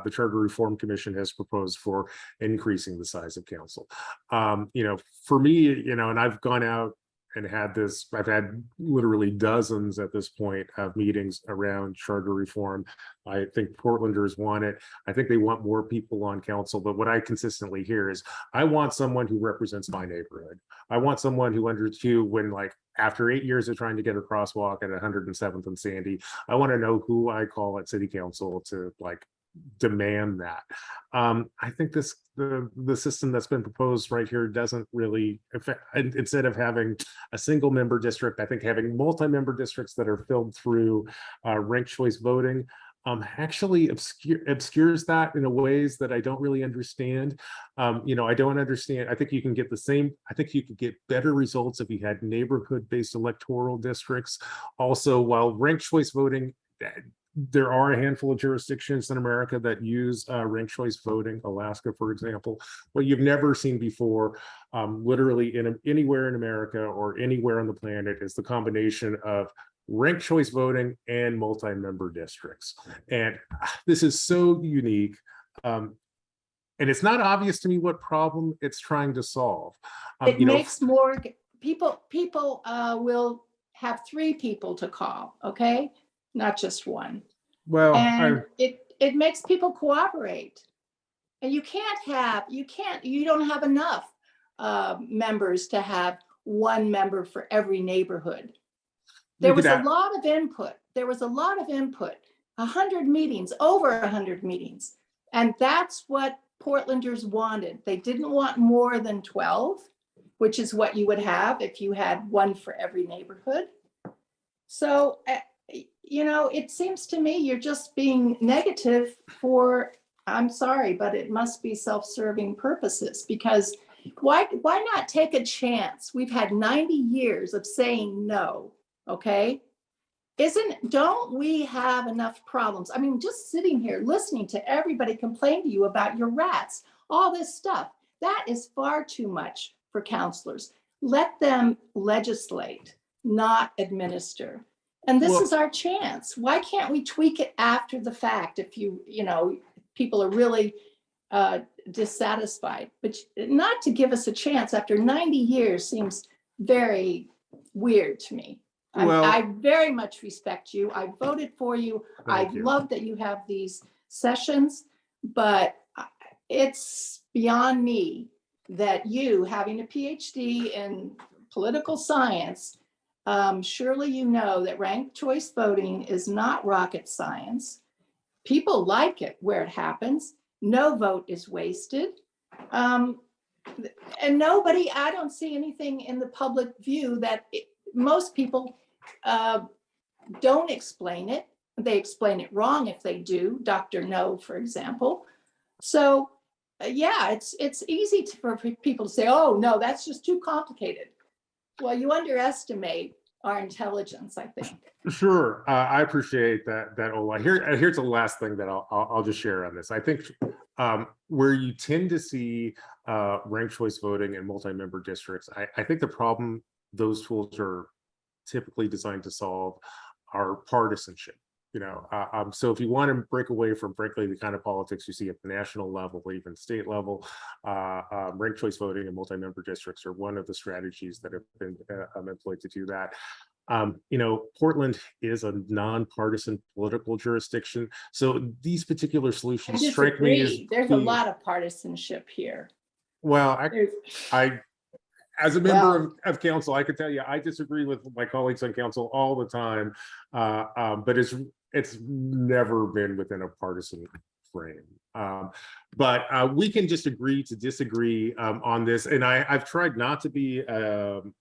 the Charter Reform Commission has proposed for increasing the size of council. For me, and I've gone out and I've had literally dozens at this point of meetings around charter reform. I think Portlanders want it. I think they want more people on council, but what I consistently hear is, I want someone who represents my neighborhood. I want someone who understood when, like, after 8 years of trying to get a crosswalk at 107th and Sandy, I want to know who I call at city council to, like, demand that. I think the system that's been proposed right here doesn't really affect. Instead of having a single member district, I think having multi-member districts that are filled through ranked choice voting actually obscures that in a ways that I don't really understand. I don't understand. I think you can get better results if you had neighborhood-based electoral districts. Also, while ranked choice voting, there are a handful of jurisdictions in America that use ranked choice voting, Alaska, for example. What you've never seen before, literally anywhere in America or anywhere on the planet, is the combination of ranked choice voting and multi-member districts. And this is so unique. And it's not obvious to me what problem it's trying to solve. It makes more people will have 3 people to call, okay? Not just 1. Well, and it makes people cooperate. And you don't have enough members to have 1 member for every neighborhood. There was a lot of input. 100 meetings, over 100 meetings. And that's what Portlanders wanted. They didn't want more than 12, which is what you would have if you had 1 for every neighborhood. So, it seems to me you're just being negative for, I'm sorry, but it must be self-serving purposes, because why not take a chance? We've had 90 years of saying no, okay? Don't we have enough problems? I mean, just sitting here listening to everybody complain to you about your rats, all this stuff, that is far too much for counselors. Let them legislate, not administer. And this is our chance. Why can't we tweak it after the fact if people are really dissatisfied? But not to give us a chance after 90 years seems very weird to me. I very much respect you. I voted for you. I love that you have these sessions, but it's beyond me that you, having a PhD in political science, surely you know that ranked choice voting is not rocket science. People like it where it happens. No vote is wasted. And nobody, I don't see anything in the public view that most people don't explain it. They explain it wrong if they do. Dr. No, for example. So yeah, it's easy for people to say, oh, no, that's just too complicated. Well, you underestimate our intelligence, I think. Sure, I appreciate that, Ola. Here's the last thing that I'll just share on this. I think where you tend to see ranked choice voting in multi-member districts, I think the problem those tools are typically designed to solve are partisanship. So if you want to break away from, frankly, the kind of politics you see at the national level, even state level, ranked choice voting and multi-member districts are one of the strategies that have been employed to do that. Portland is a nonpartisan political jurisdiction, so these particular I solutions strike me as disagree. There's a lot of partisanship here. well, I as a member Well, of council, I can tell you, I disagree with my colleagues on council all the time, but it's never been within a partisan frame. But we can just agree to disagree on this, and I've tried not to be I'm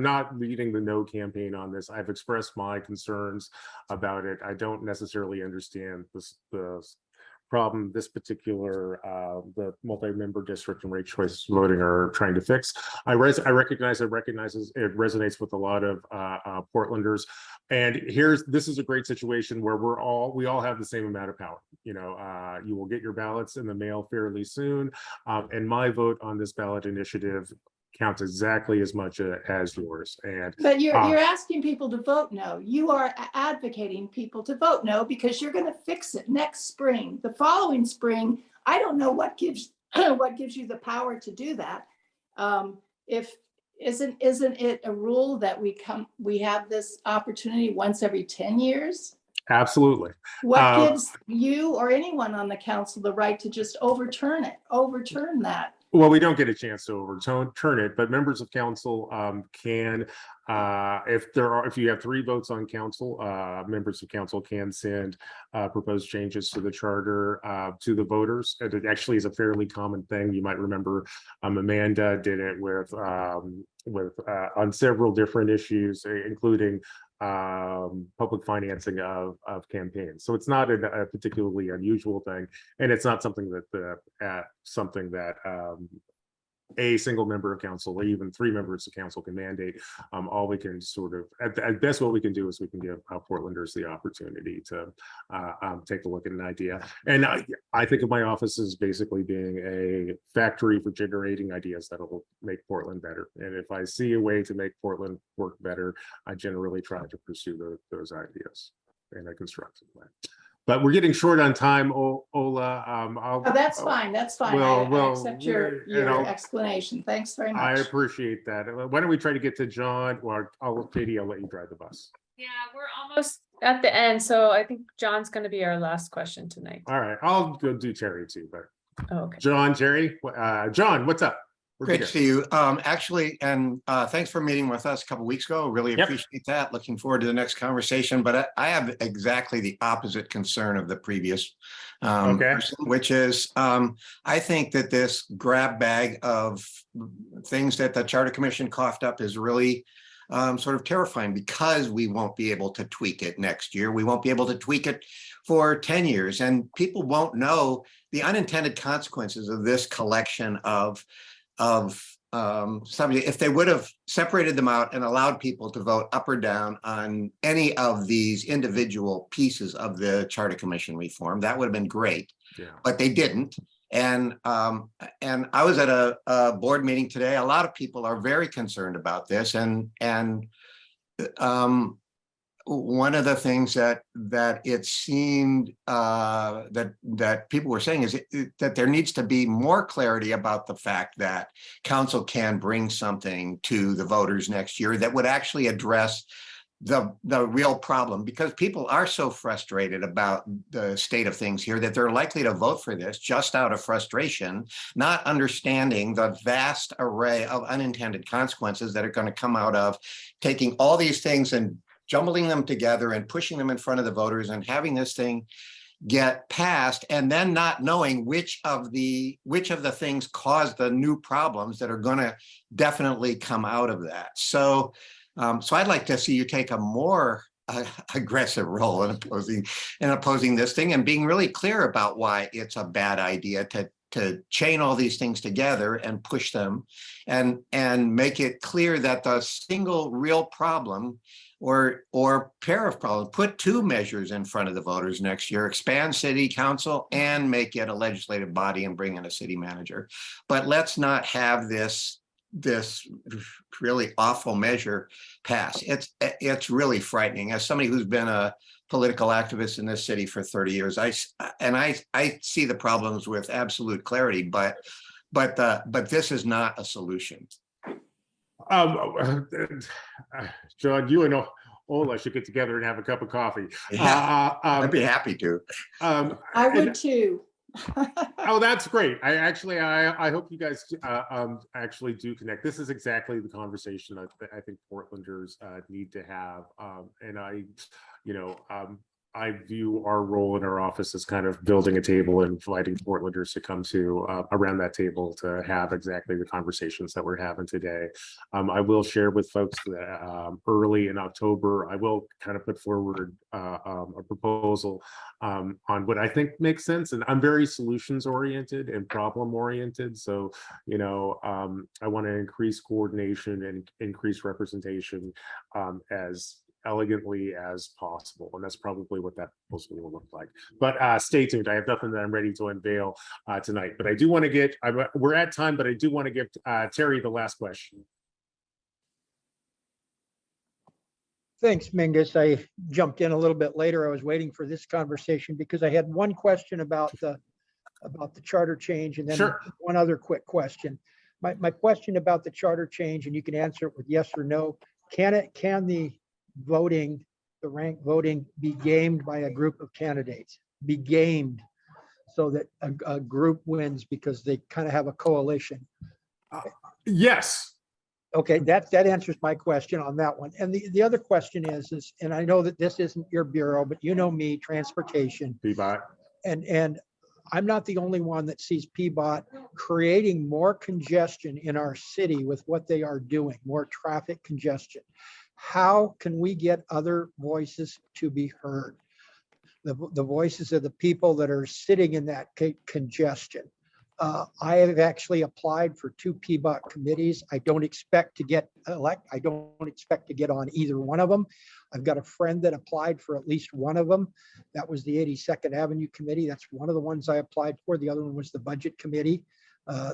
not leading the no campaign on this. I've expressed my concerns about it. I don't necessarily understand the problem this particular the multi-member district and ranked choice voting are trying to fix. I recognize it resonates with a lot of Portlanders, and this is a great situation where we all have the same amount of power. You will get your ballots in the mail fairly soon, and my vote on this ballot initiative counts exactly as much as yours. But you're asking people to vote no. You are advocating people to vote no because you're going to fix it next spring. The following spring, I don't know what gives you the power to do that. Isn't it a rule that we have this opportunity once every 10 years? Absolutely. What gives you or anyone on the council the right to just overturn that? Well, we don't get a chance to overturn it, but members of council can, if you have 3 votes on council, members of council can send proposed changes to the charter to the voters. And it actually is a fairly common thing. You might remember Amanda did it with on several different issues, including public financing of campaigns. So it's not a particularly unusual thing, and it's not something that a single member of council or even 3 members of council can mandate. All we can sort of, at best, what we can do is we can give Portlanders the opportunity to take a look at an idea. And I think of my office as basically being a factory for generating ideas that will make Portland better. And if I see a way to make Portland work better, I generally try to pursue those ideas in a constructive way. But we're getting short on time, Ola. That's fine. That's fine. I accept your explanation. Thanks very much. I appreciate that. Why don't we try to get to John, or Katie, I'll let you drive the bus. Yeah, we're almost at the end, so I think John's going to be our last question tonight. All right, I'll go do Terry too, but Okay. John, Terry, John, what's up? Great to see you. Actually, and thanks for meeting with us a couple weeks ago. Really appreciate that. Looking forward to the next conversation. But I have exactly the opposite concern of the previous person, which is I think that this grab bag of things that the Charter Commission coughed up is really sort of terrifying, because we won't be able to tweak it next year. We won't be able to tweak it for 10 years, and people won't know the unintended consequences of this collection of subject. If they would have separated them out and allowed people to vote up or down on any of these individual pieces of the Charter Commission reform, that would have been great. Yeah. But they didn't. And I was at a board meeting today. A lot of people are very concerned about this, and one of the things that it seemed that people were saying is that there needs to be more clarity about the fact that council can bring something to the voters next year that would actually address the real problem, because people are so frustrated about the state of things here that they're likely to vote for this just out of frustration, not understanding the vast array of unintended consequences that are going to come out of taking all these things and jumbling them together and pushing them in front of the voters and having this thing get passed, and then not knowing which of the things caused the new problems that are going to definitely come out of that. So I'd like to see you take a more aggressive role in opposing this thing, and being really clear about why it's a bad idea to chain all these things together and push them, and make it clear that the single real problem or pair of problems, put two measures in front of the voters next year: expand city council and make it a legislative body and bring in a city manager. But let's not have this really awful measure pass. It's really frightening. As somebody who's been a political activist in this city for 30 years, I see the problems with absolute clarity, but this is not a solution. John, you and Ola should get together and have a cup of coffee. Yeah, I'd be happy to. I would too. Oh, that's great. I hope you guys actually do connect. This is exactly the conversation I think Portlanders need to have. And I view our role in our office as kind of building a table and inviting Portlanders to come to around that table to have exactly the conversations that we're having today. I will share with folks that early in October, I will kind of put forward a proposal on what I think makes sense. And I'm very solutions oriented and problem oriented. So, I want to increase coordination and increase representation as elegantly as possible, and that's probably what that proposal will look like. But stay tuned. I have nothing that I'm ready to unveil tonight, but I do want to get we're at time, but I do want to give Terry the last question. Thanks, Mingus. I jumped in a little bit later. I was waiting for this conversation because I had one question about the charter change, and then Sure. One other quick question. My question about the charter change, and you can answer it with yes or no. Can the rank voting be gamed by a group of candidates? Be gamed so that a group wins because they kind of have a coalition? Yes. Okay, that answers my question on that one. And the other question is, and I know that this isn't your bureau, but you know me, transportation. PBOT. And I'm not the only one that sees PBOT creating more congestion in our city with what they are doing, more traffic congestion. How can we get other voices to be heard? The voices of the people that are sitting in that congestion. I have actually applied for 2 PBOT committees. I don't expect to get elected. I don't expect to get on either one of them. I've got a friend that applied for at least one of them. That was the 82nd Avenue Committee. That's one of the ones I applied for. The other one was the Budget Committee.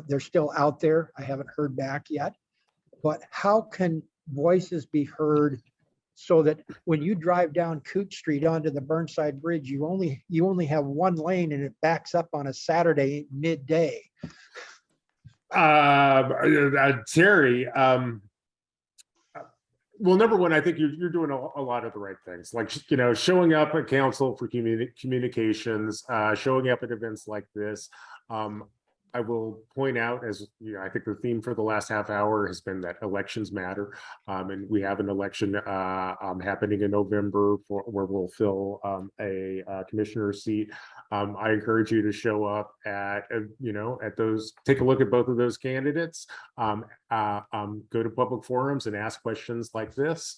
They're still out there. I haven't heard back yet. But how can voices be heard so that when you drive down Coote Street onto the Burnside Bridge, you only have one lane and it backs up on a Saturday midday? Terry, well, number one, I think you're doing a lot of the right things, like, showing up at Council for Communications, showing up at events like this. I will point out, as I think the theme for the last half hour has been that elections matter, and we have an election happening in November where we'll fill a commissioner seat. I encourage you to show up at those, take a look at both of those candidates, go to public forums and ask questions like this.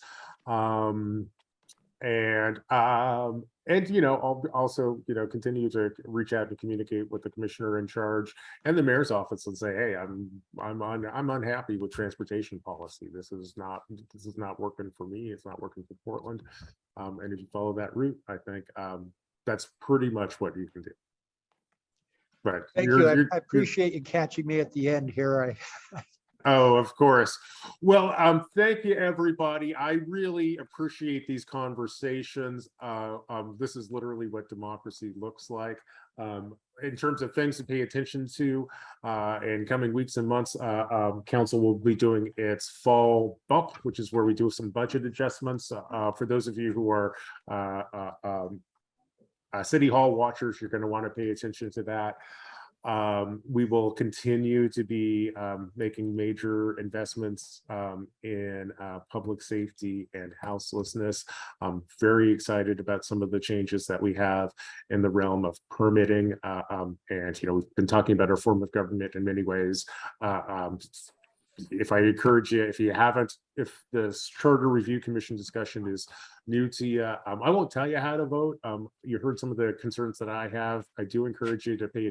Also, continue to reach out and communicate with the commissioner in charge and the mayor's office and say, hey, I'm unhappy with transportation policy. This is not working for me. It's not working for Portland. And if you follow that route, I think that's pretty much what you can do. But Thank you. I appreciate you catching me at the end here. Oh, of course. Well, thank you, everybody. I really appreciate these conversations. This is literally what democracy looks like. In terms of things to pay attention to in coming weeks and months, council will be doing its fall bump, which is where we do some budget adjustments. For those of you who are City Hall watchers, you're going to want to pay attention to that. We will continue to be making major investments in public safety and houselessness. I'm very excited about some of the changes that we have in the realm of permitting. And, we've been talking about our form of government in many ways. If I encourage you, if the Charter Review Commission discussion is new to you, I won't tell you how to vote. You heard some of the concerns that I have. I do encourage you to pay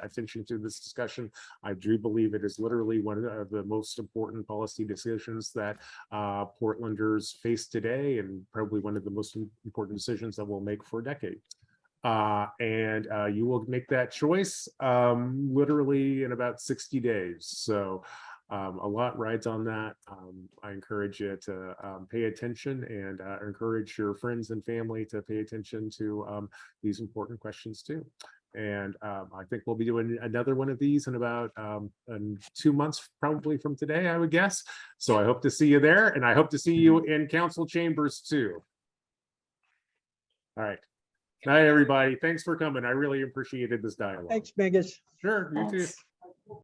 attention to this discussion. I do believe it is literally one of the most important policy decisions that Portlanders face today, and probably one of the most important decisions that we'll make for a decade. And you will make that choice literally in about 60 days. So a lot rides on that. I encourage you to pay attention, and encourage your friends and family to pay attention to these important questions too. And I think we'll be doing another one of these in about in 2 months, probably from today, I would guess. So I hope to see you there, and I hope to see you in council chambers too. All right. Night, everybody. Thanks for coming. I really appreciated this dialogue. Thanks, Megas. Sure, you too. Thanks.